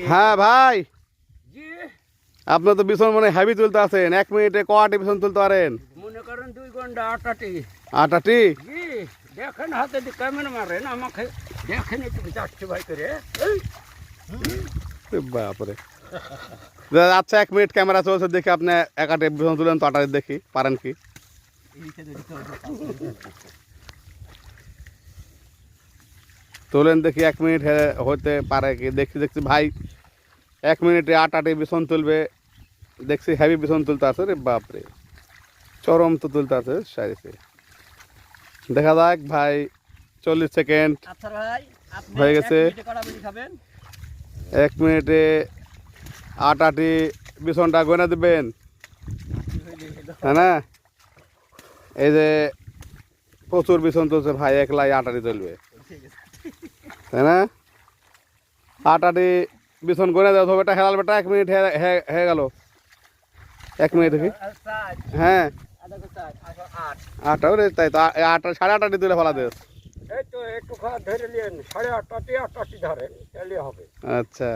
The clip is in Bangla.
হ্যাঁ ভাই, জি আপনি তো বিছন মনে হেভি তুলতে আছেন। 1 মিনিটে কয়টি বিছন তুলতে পারেন? মনে করেন 2 ঘন্টা 8টি। 8টি? জি দেখেন হাতে দিয়ে ক্যামেরা মারেন আমাকে দেখেন একটু যাচ্ছে ভাই করে বাপরে। আচ্ছা 1 মিনিট ক্যামেরা চলছে, দেখি আপনি 1 বিছন তুলেন তো 8 দেখি পারেন কি। তোলেন দেখি 1 মিনিট হতে পারে কি। দেখছি ভাই 1 মিনিটে 8টি বিছন তুলবে। দেখছি হেভি বিছন তুলতে আছে রে বাপরে, চরম তো তুলতে আছে সারিতে। দেখা যাক ভাই, 40 সেকেন্ড আচ্ছা ভাই আপনি হয়ে গেছে। 1 মিনিটে কটা বিড়ি খাবেন? 1 মিনিটে 8টি বিছনটা গয়না দেবেন, হ্যাঁ না? এই যে প্রচুর বিছন তুলছে ভাই, একলাই 8টি তুলবে, তাই না? 8টি বিছন গয়না দেওয়া হবে, এটা হেলাল বেটা। 1 মিনিট হয়ে গেল। 1 মিনিট দেখি। হ্যাঁ 8টা রে, তাই তো 8 8:30টি তুলে ফেলা দেস। এই তো একটু ধরে নিন 8:30 8টি ধরেন তাহলে হবে। আচ্ছা।